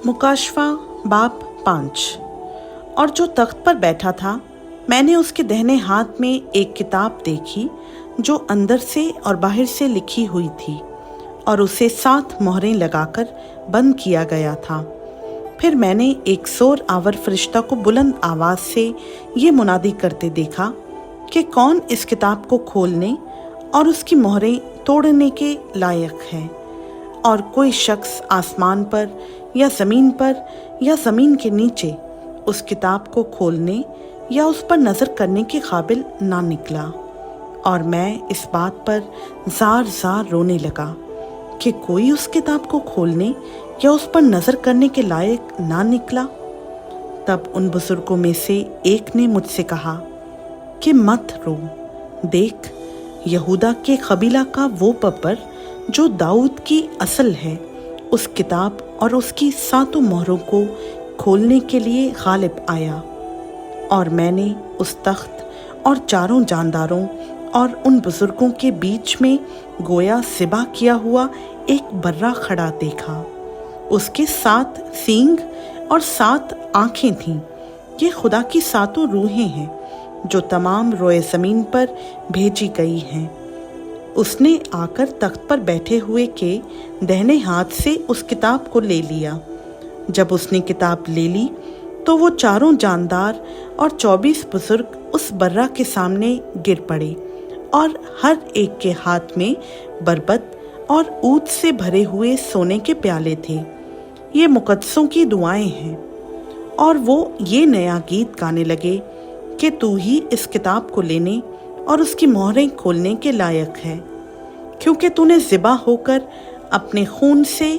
मुकाशवा बाब 5। और जो तख्त पर बैठा था, मैंने उसके दाहिने हाथ में एक किताब देखी जो अंदर से और बाहर से लिखी हुई थी और उसे 7 मोहरें लगाकर बंद किया गया था। फिर मैंने एक सोर आवर फरिश्ता को बुलंद आवाज़ से ये मुनादी करते देखा कि कौन इस किताब को खोलने और उसकी मोहरें तोड़ने के लायक है। और कोई शख्स आसमान पर या ज़मीन के नीचे उस किताब को खोलने या उस पर नज़र करने के काबिल ना निकला। और मैं इस बात पर ज़ार रोने लगा कि कोई उस किताब को खोलने या उस पर नज़र करने के लायक ना निकला। तब उन बुजुर्गों में से एक ने मुझसे कहा कि मत रो, देख, यहूदा के कबीला का वो बब्बर जो दाऊद की असल है, उस किताब और उसकी 7 मोहरों को खोलने के लिए गालिब आया। और मैंने उस तख्त और 4 जानदारों और उन बुजुर्गों के बीच में गोया ज़िबा किया हुआ एक बर्रा खड़ा देखा। उसके 7 सींग और 7 आँखें थीं। ये खुदा की 7 रूहें हैं जो तमाम रोए ज़मीन पर भेजी गई हैं। उसने आकर तख्त पर बैठे हुए के दाहिने हाथ से उस किताब को ले लिया। जब उसने किताब ले ली तो वो 4 जानदार और 24 बुजुर्ग उस बर्रा के सामने गिर पड़े और हर एक के हाथ में बरबत और ऊद से भरे हुए सोने के प्याले थे। ये मुकद्दसों की दुआएं हैं। और वो ये नया गीत गाने लगे कि तू ही इस किताब को लेने और उसकी मोहरें खोलने के लायक है, क्योंकि तूने ज़िबा होकर अपने खून से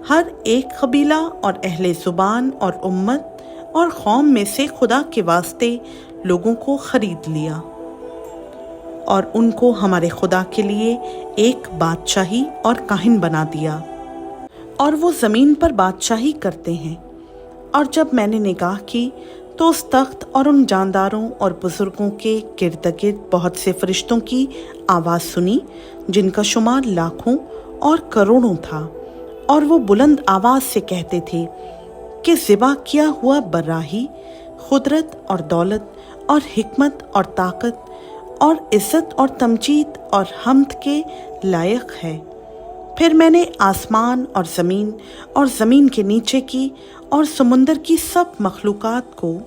हर एक कबीला और अहले ज़ुबान और उम्मत और कौम में से खुदा के वास्ते लोगों को ख़रीद लिया और उनको हमारे खुदा के लिए एक बादशाही और काहिन बना दिया, और वो ज़मीन पर बादशाही करते हैं। और जब मैंने निगाह की तो उस तख्त और उन जानदारों और बुजुर्गों के गिर्द गिर्द बहुत से फरिश्तों की आवाज़ सुनी, जिनका शुमार लाखों और करोड़ों था। और वो बुलंद आवाज़ से कहते थे कि ज़िबा किया हुआ बर्राही खुदरत और दौलत और हिकमत और ताकत और इज़्ज़त और तमजीद और हम्द के लायक है। फिर मैंने आसमान और ज़मीन के नीचे की और समुंदर की सब मखलूक़ात को,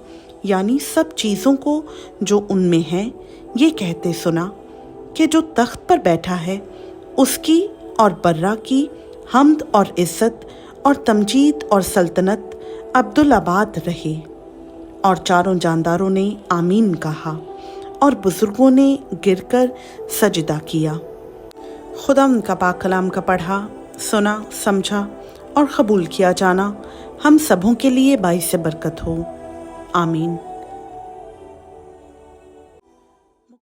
यानी सब चीज़ों को जो उनमें हैं, ये कहते सुना कि जो तख्त पर बैठा है उसकी और बर्रा की हम्द और इज़्ज़त और तमजीद और सल्तनत अब्दुल-आबाद रहे। और 4 जानदारों ने आमीन कहा और बुजुर्गों ने गिरकर सजदा किया। खुदा उनका पाक कलाम का पढ़ा, सुना, समझा और कबूल किया जाना हम सबों के लिए बाइस बरकत हो। आमीन।